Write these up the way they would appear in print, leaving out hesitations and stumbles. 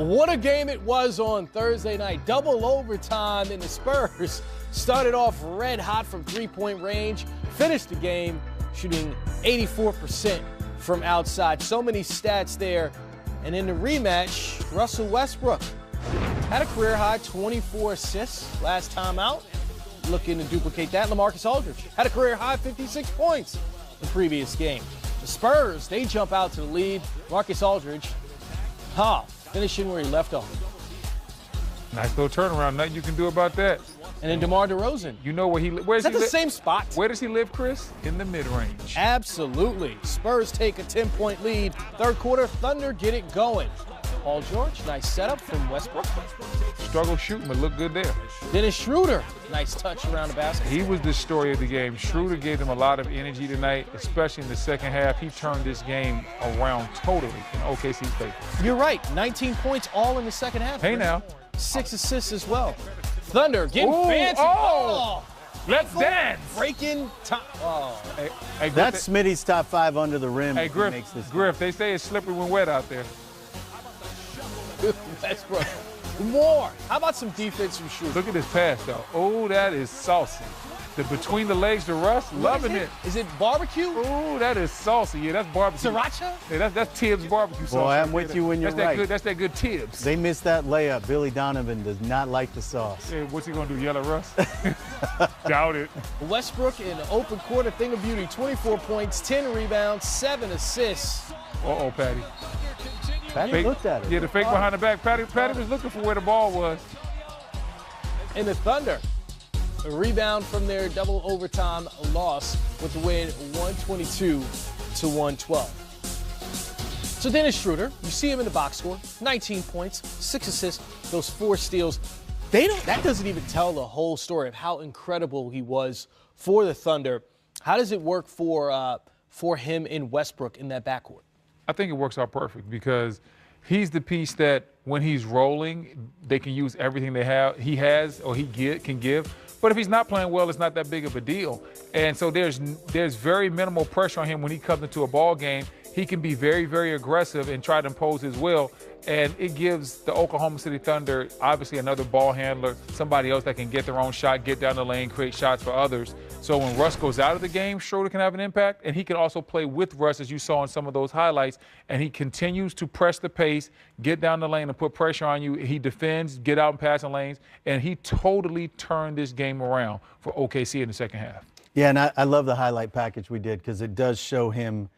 What a game it was on Thursday night. Double overtime, and the Spurs started off red hot from three-point range, finished the game shooting 84% from outside. So many stats there. And in the rematch, Russell Westbrook had a career-high 24 assists last time out. Looking to duplicate that. LaMarcus Aldridge had a career-high 56 points the previous game. The Spurs, they jump out to the lead. Marcus Aldridge, finishing where he left off. Nice little turnaround. Nothing you can do about that. And then DeMar DeRozan. You know where he lives. Where's Is that the same spot? Where does he live, Chris? In the mid-range. Absolutely. Spurs take a 10-point lead. Third quarter, Thunder get it going. Paul George, nice setup from Westbrook. Struggle shooting, but look good there. Dennis Schroeder, nice touch around the basket. He was the story of the game. Schroeder gave them a lot of energy tonight, especially in the second half. He turned this game around totally in OKC's favor. You're right. 19 points all in the second half. Hey now. 6 assists as well. Thunder getting fancy. Let's dance. Breaking time. Hey, That's Smitty's top 5 under the rim. Hey, Griff, they say it's slippery when wet out there. Westbrook. More. How about some defense from Schroeder? Look at this pass, though. Oh, that is saucy. The between the legs to Russ, loving it. Is it barbecue? Oh, that is saucy. Yeah, that's barbecue. Sriracha? Yeah, that's Tibbs barbecue sauce. Boy, I'm with you when you're right. That's that good Tibbs. They missed that layup. Billy Donovan does not like the sauce. Hey, what's he going to do, yell at Russ? Doubt it. Westbrook in the open court, a thing of beauty. 24 points, 10 rebounds, 7 assists. Uh-oh, Patty. Patty looked at it. Yeah, the fake behind the back. Patty was looking for where the ball was. And the Thunder, a rebound from their double overtime loss with the win 122-112. So Dennis Schroeder, you see him in the box score, 19 points, 6 assists, those 4 steals. That doesn't even tell the whole story of how incredible he was for the Thunder. How does it work for him in Westbrook in that backcourt? I think it works out perfect because he's the piece that when he's rolling, they can use everything he has or can give. But if he's not playing well, it's not that big of a deal. And so there's very minimal pressure on him when he comes into a ball game. He can be very, very aggressive and try to impose his will. And it gives the Oklahoma City Thunder, obviously, another ball handler, somebody else that can get their own shot, get down the lane, create shots for others. So when Russ goes out of the game, Schroeder can have an impact, and he can also play with Russ, as you saw in some of those highlights, and he continues to press the pace, get down the lane and put pressure on you. He defends, get out and passing lanes, and he totally turned this game around for OKC in the second half. Yeah, and I love the highlight package we did because it does show him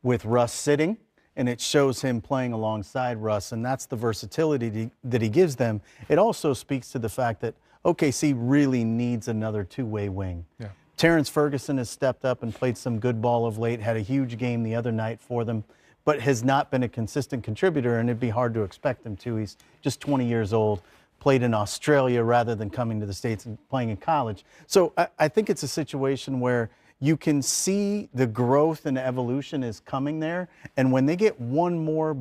with Russ sitting, and it shows him playing alongside Russ, and that's the versatility that he gives them. It also speaks to the fact that OKC really needs another two-way wing. Yeah. Terrence Ferguson has stepped up and played some good ball of late, had a huge game the other night for them, but has not been a consistent contributor, and it'd be hard to expect him to. He's just 20 years old, played in Australia rather than coming to the States and playing in college. So I think it's a situation where you can see the growth and evolution is coming there, and when they get one more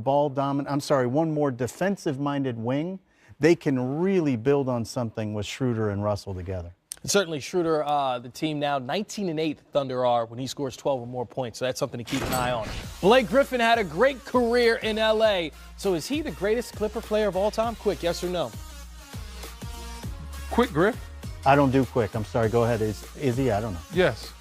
defensive-minded wing, they can really build on something with Schroeder and Russell together. Certainly, Schroeder, the team now 19-8 Thunder are when he scores 12 or more points, so that's something to keep an eye on. Blake Griffin had a great career in L.A., so is he the greatest Clipper player of all time? Quick, yes or no? Quick, Griff? I don't do quick. I'm sorry. Go ahead. Is he? I don't know. Yes.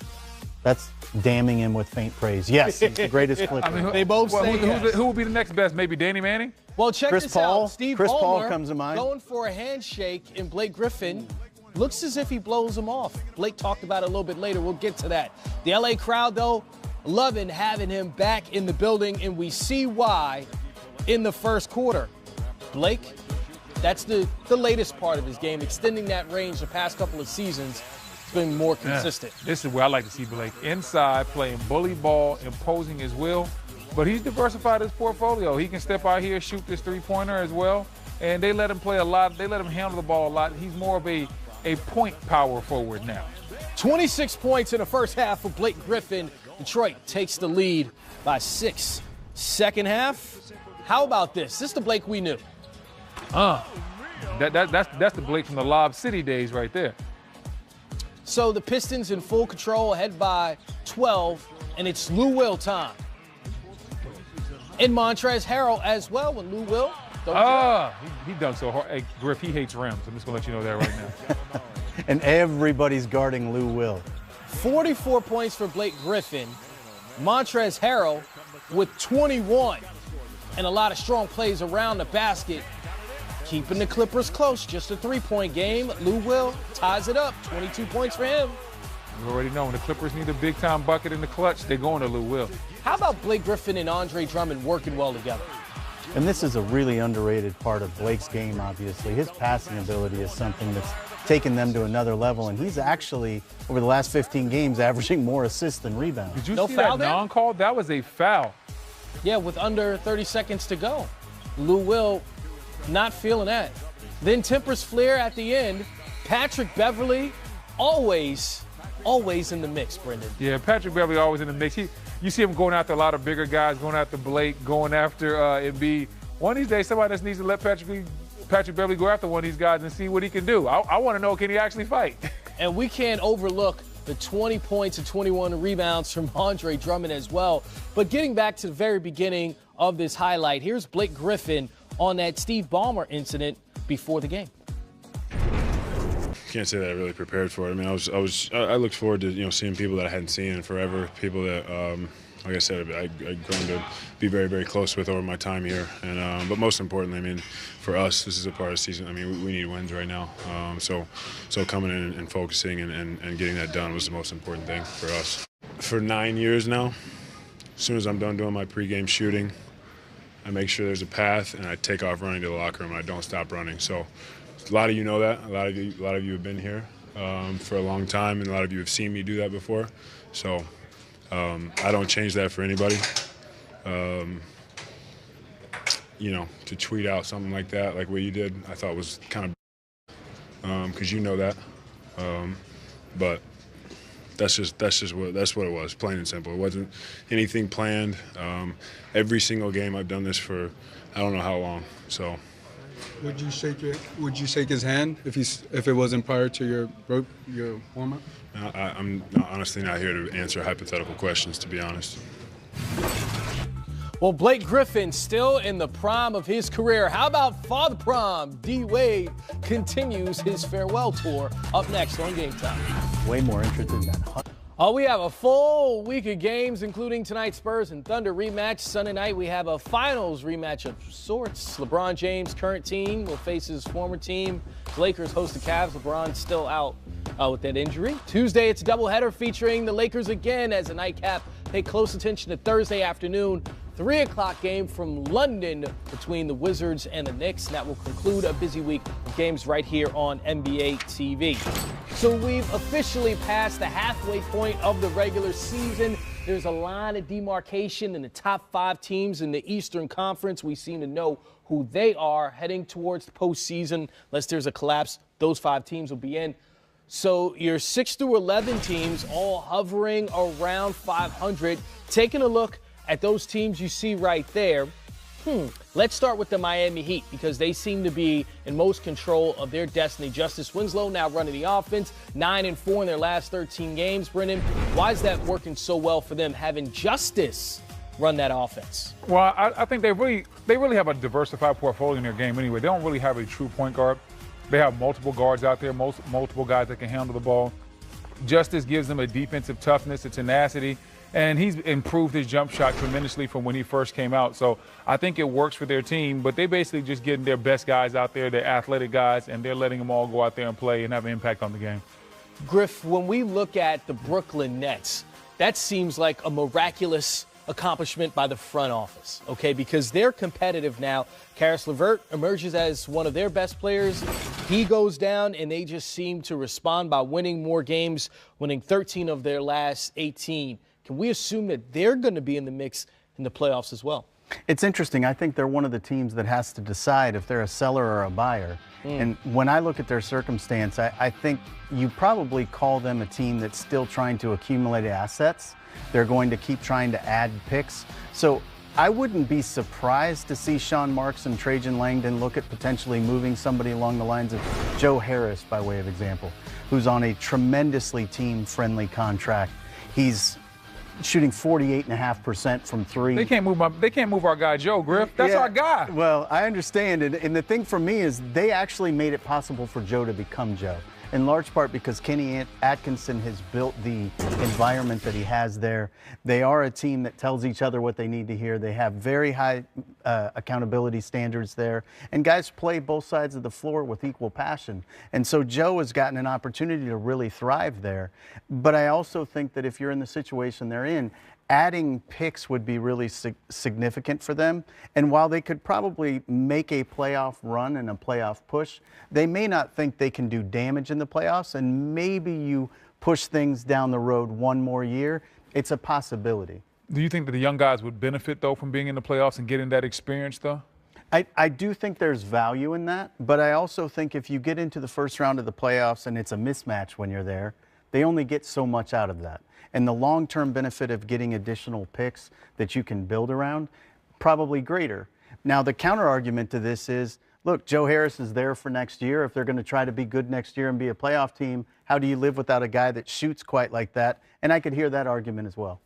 That's damning him with faint praise. Yes, he's the greatest Clipper. They both say yes. Who will be the next best? Maybe Danny Manning? Well, check Chris this Paul. out. Steve Chris Paul Ballmer comes to mind. going for a handshake, and Blake Griffin looks as if he blows him off. Blake talked about it a little bit later. We'll get to that. The L.A. crowd, though, loving having him back in the building, and we see why in the first quarter. Blake, that's the latest part of his game, extending that range the past couple of seasons. It's been more consistent. Yeah, this is where I like to see Blake. Inside, playing bully ball, imposing his will. But he's diversified his portfolio. He can step out here, shoot this three-pointer as well. And they let him play a lot. They let him handle the ball a lot. He's more of a point power forward now. 26 points in the first half for Blake Griffin. Detroit takes the lead by 6. Second half, how about this? This is the Blake we knew. That's the Blake from the Lob City days right there. So the Pistons in full control, ahead by 12, and it's Lou Will time. And Montrezl Harrell as well when Lou Will. He dunked so hard. Hey, Griff, he hates rims. I'm just going to let you know that right now. And everybody's guarding Lou Will. 44 points for Blake Griffin. Montrezl Harrell with 21. And a lot of strong plays around the basket. Keeping the Clippers close. Just a three-point game. Lou Will ties it up. 22 points for him. You already know when the Clippers need a big-time bucket in the clutch, they're going to Lou Will. How about Blake Griffin and Andre Drummond working well together? And this is a really underrated part of Blake's game, obviously. His passing ability is something that's taken them to another level, and he's actually, over the last 15 games, averaging more assists than rebounds. Did you see that non-call? That was a foul. Yeah, with under 30 seconds to go. Lou Will not feeling that. Then tempers flare at the end. Patrick Beverley, always in the mix, Brendan. Yeah, Patrick Beverley always in the mix. You see him going after a lot of bigger guys, going after Blake, going after Embiid. One of these days, somebody just needs to let Patrick Beverley go after one of these guys and see what he can do. I want to know, can he actually fight? And we can't overlook the 20 points and 21 rebounds from Andre Drummond as well. But getting back to the very beginning of this highlight, here's Blake Griffin on that Steve Ballmer incident before the game. Can't say that I really prepared for it. I mean, I looked forward to seeing people that I hadn't seen in forever, people that, like I said, I've grown to be very, very close with over my time here. And but most importantly, I mean, for us, this is a part of the season. I mean, we need wins right now. So coming in and focusing and getting that done was the most important thing for us. For 9 years now, as soon as I'm done doing my pregame shooting, I make sure there's a path and I take off running to the locker room and I don't stop running. So. A lot of you know that. A lot of you have been here for a long time, and a lot of you have seen me do that before. So I don't change that for anybody. To tweet out something like that, like what you did, I thought was kind of because you know that. But that's what it was, plain and simple. It wasn't anything planned. Every single game I've done this for I don't know how long. So. Would you shake his hand if it wasn't prior to your warm-up? I'm honestly not here to answer hypothetical questions, to be honest. Well, Blake Griffin still in the prime of his career. How about Father Prom? D. Wade continues his farewell tour. Up next on Game Time. Way more interesting than We have a full week of games, including tonight's Spurs and Thunder rematch. Sunday night, we have a finals rematch of sorts. LeBron James' current team will face his former team. Lakers host the Cavs. LeBron's still out with that injury. Tuesday, it's a doubleheader featuring the Lakers again as a nightcap. Pay close attention to Thursday afternoon. 3 o'clock game from London between the Wizards and the Knicks. And that will conclude a busy week of games right here on NBA TV. So we've officially passed the halfway point of the regular season. There's a line of demarcation in the top 5 teams in the Eastern Conference. We seem to know who they are heading towards the postseason. Unless there's a collapse, those 5 teams will be in. So your 6 through 11 teams all hovering around 500. Taking a look at those teams you see right there. Let's start with the Miami Heat because they seem to be in most control of their destiny. Justice Winslow now running the offense, 9-4 in their last 13 games. Brendan, why is that working so well for them, having Justice run that offense? Well, I think they really have a diversified portfolio in their game anyway. They don't really have a true point guard. They have multiple guards out there, multiple guys that can handle the ball. Justice gives them a defensive toughness, a tenacity. And he's improved his jump shot tremendously from when he first came out. So I think it works for their team, but they basically just getting their best guys out there, their athletic guys, and they're letting them all go out there and play and have an impact on the game. Griff, when we look at the Brooklyn Nets, that seems like a miraculous accomplishment by the front office, okay, because they're competitive now. Karis LeVert emerges as one of their best players. He goes down, and they just seem to respond by winning more games, winning 13 of their last 18. Can we assume that they're going to be in the mix in the playoffs as well? It's interesting. I think they're one of the teams that has to decide if they're a seller or a buyer. And when I look at their circumstance, I think you probably call them a team that's still trying to accumulate assets. They're going to keep trying to add picks. So I wouldn't be surprised to see Sean Marks and Trajan Langdon look at potentially moving somebody along the lines of Joe Harris, by way of example, who's on a tremendously team-friendly contract. He's shooting 48.5% from three. They can't move our guy Joe Griff. That's our guy. Well, I understand, and the thing for me is they actually made it possible for Joe to become Joe, in large part because Kenny Atkinson has built the environment that he has there. They are a team that tells each other what they need to hear. They have very high accountability standards there, and guys play both sides of the floor with equal passion. And so Joe has gotten an opportunity to really thrive there. But I also think that if you're in the situation they're in, adding picks would be really significant for them. And while they could probably make a playoff run and a playoff push, they may not think they can do damage in the playoffs, and maybe you push things down the road one more year. It's a possibility. Do you think that the young guys would benefit, though, from being in the playoffs and getting that experience, though? I do think there's value in that, but I also think if you get into the first round of the playoffs and it's a mismatch when you're there, they only get so much out of that. And the long-term benefit of getting additional picks that you can build around, probably greater. Now, the counter-argument to this is, look, Joe Harris is there for next year. If they're going to try to be good next year and be a playoff team, how do you live without a guy that shoots quite like that? And I could hear that argument as well.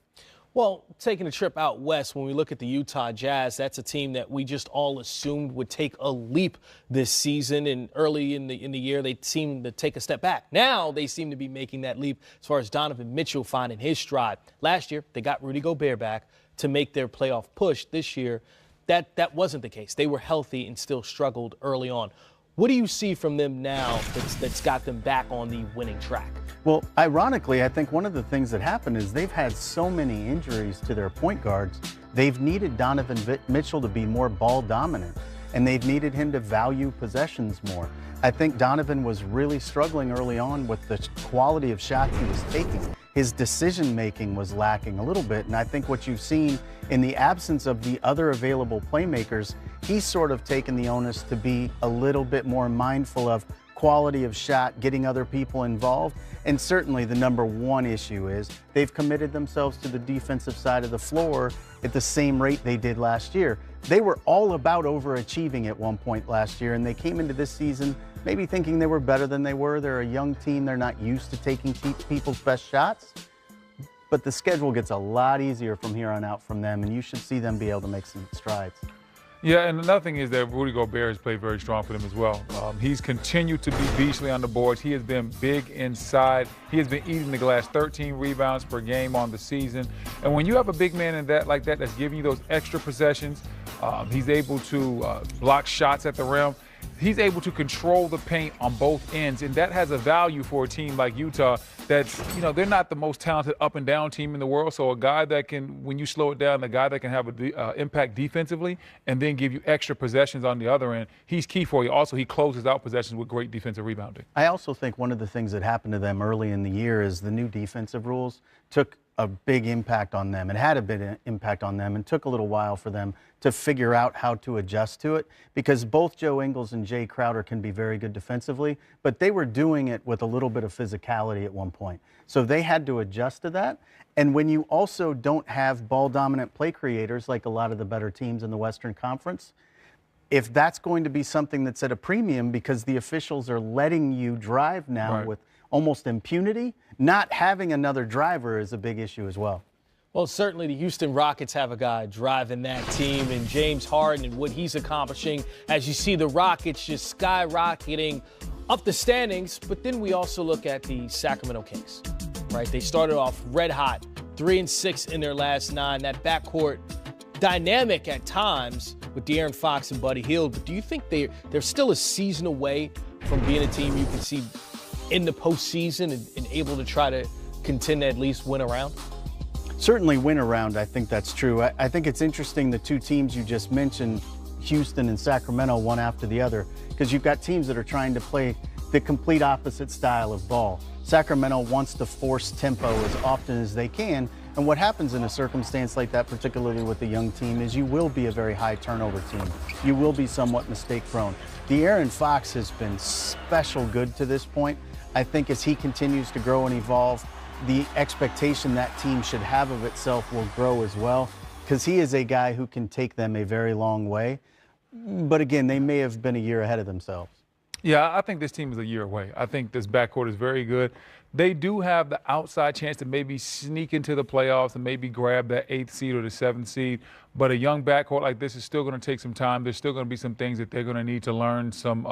Well, taking a trip out west, when we look at the Utah Jazz, that's a team that we just all assumed would take a leap this season. And early in the year, they seemed to take a step back. Now they seem to be making that leap as far as Donovan Mitchell finding his stride. Last year, they got Rudy Gobert back to make their playoff push. This year, that wasn't the case. They were healthy and still struggled early on. What do you see from them now that's got them back on the winning track? Well, ironically, I think one of the things that happened is they've had so many injuries to their point guards. They've needed Donovan Mitchell to be more ball dominant, and they've needed him to value possessions more. I think Donovan was really struggling early on with the quality of shots he was taking. His decision-making was lacking a little bit, and I think what you've seen in the absence of the other available playmakers, he's sort of taken the onus to be a little bit more mindful of quality of shot, getting other people involved. And certainly the number one issue is they've committed themselves to the defensive side of the floor at the same rate they did last year. They were all about overachieving at one point last year, and they came into this season maybe thinking they were better than they were. They're a young team. They're not used to taking people's best shots. But the schedule gets a lot easier from here on out from them, and you should see them be able to make some strides. Yeah, and another thing is that Rudy Gobert has played very strong for them as well. He's continued to be beastly on the boards. He has been big inside. He has been eating the glass, 13 rebounds per game on the season. And when you have a big man in that like that that's giving you those extra possessions, he's able to block shots at the rim. He's able to control the paint on both ends, and that has a value for a team like Utah that's, they're not the most talented up and down team in the world. So a guy that can, when you slow it down, a guy that can have an impact defensively and then give you extra possessions on the other end, he's key for you. Also, he closes out possessions with great defensive rebounding. I also think one of the things that happened to them early in the year is the new defensive rules took a big impact on them. It had a big impact on them and took a little while for them to figure out how to adjust to it, because both Joe Ingles and Jay Crowder can be very good defensively, but they were doing it with a little bit of physicality at one point. So they had to adjust to that. And when you also don't have ball-dominant play creators like a lot of the better teams in the Western Conference, if that's going to be something that's at a premium because the officials are letting you drive now with almost impunity, not having another driver is a big issue as well. Well, certainly the Houston Rockets have a guy driving that team, and James Harden and what he's accomplishing as you see the Rockets just skyrocketing up the standings. But then we also look at the Sacramento Kings, right? They started off red hot, 3-6 in their last 9. That backcourt dynamic at times with De'Aaron Fox and Buddy Hield. But do you think they're still a season away from being a team you can see in the postseason and able to try to contend to at least win a round? Certainly win a round, I think that's true. I think it's interesting the two teams you just mentioned, Houston and Sacramento, one after the other, because you've got teams that are trying to play the complete opposite style of ball. Sacramento wants to force tempo as often as they can, and what happens in a circumstance like that, particularly with a young team, is you will be a very high turnover team. You will be somewhat mistake prone. De'Aaron Fox has been special good to this point. I think as he continues to grow and evolve, the expectation that team should have of itself will grow as well, because he is a guy who can take them a very long way. But again, they may have been a year ahead of themselves. Yeah, I think this team is a year away. I think this backcourt is very good. they do have the outside chance to maybe sneak into the playoffs and maybe grab that 8th seed or the 7th seed. But a young backcourt like this is still going to take some time. There's still going to be some things that they're going to need to learn, some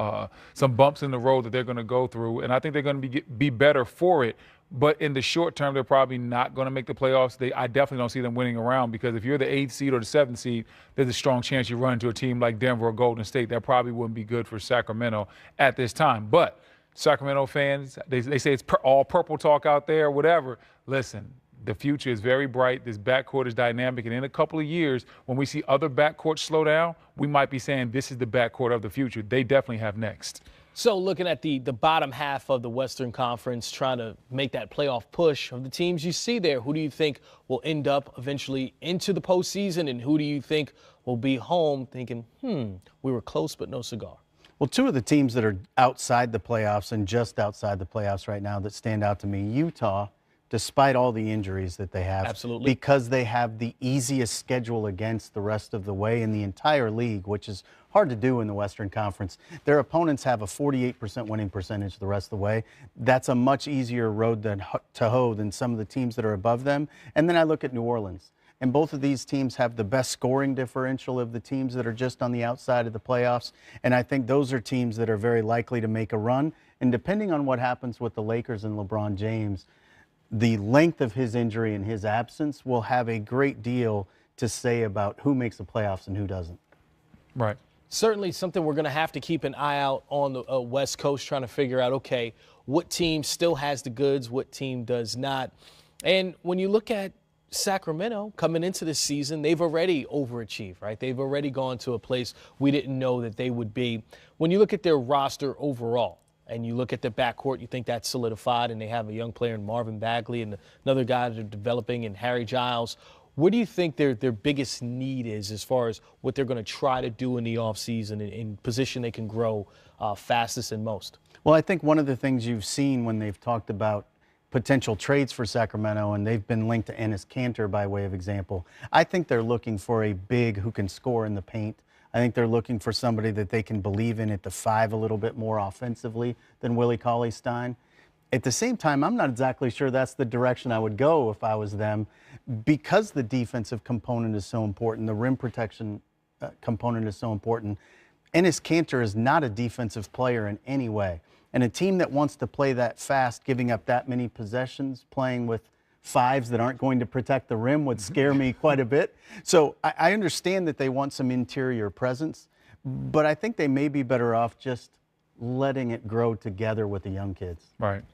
bumps in the road that they're going to go through. And I think they're going to be better for it. But in the short term, they're probably not going to make the playoffs. I definitely don't see them winning around, because if you're the 8th seed or the 7th seed, there's a strong chance you run into a team like Denver or Golden State. That probably wouldn't be good for Sacramento at this time. But Sacramento fans, they say it's all purple talk out there, whatever. Listen, the future is very bright. This backcourt is dynamic. And in a couple of years, when we see other backcourts slow down, we might be saying this is the backcourt of the future. They definitely have next. So looking at the bottom half of the Western Conference, trying to make that playoff push, of the teams you see there, who do you think will end up eventually into the postseason, and who do you think will be home thinking, we were close but no cigar? Well, two of the teams that are outside the playoffs and just outside the playoffs right now that stand out to me, Utah, despite all the injuries that they have. Absolutely. Because they have the easiest schedule against the rest of the way in the entire league, which is hard to do in the Western Conference. Their opponents have a 48% winning percentage the rest of the way. That's a much easier road to hoe than some of the teams that are above them. And then I look at New Orleans. And both of these teams have the best scoring differential of the teams that are just on the outside of the playoffs. And I think those are teams that are very likely to make a run. And depending on what happens with the Lakers and LeBron James, the length of his injury and his absence will have a great deal to say about who makes the playoffs and who doesn't. Right. Certainly something we're going to have to keep an eye out on the West Coast, trying to figure out, okay, what team still has the goods, what team does not. And when you look at Sacramento coming into this season, they've already overachieved, right? They've already gone to a place we didn't know that they would be. When you look at their roster overall and you look at the backcourt, you think that's solidified, and they have a young player in Marvin Bagley and another guy that they're developing in Harry Giles. What do you think their biggest need is as far as what they're going to try to do in the offseason in position they can grow fastest and most? Well, I think one of the things you've seen when they've talked about potential trades for Sacramento, and they've been linked to Enes Kanter by way of example, I think they're looking for a big who can score in the paint. I think they're looking for somebody that they can believe in at the 5 a little bit more offensively than Willie Cauley-Stein. At the same time, I'm not exactly sure that's the direction I would go if I was them, because the defensive component is so important, the rim protection component is so important. Enes Kanter is not a defensive player in any way. And a team that wants to play that fast, giving up that many possessions, playing with 5s that aren't going to protect the rim would scare me quite a bit. So I understand that they want some interior presence, but I think they may be better off just letting it grow together with the young kids. Right.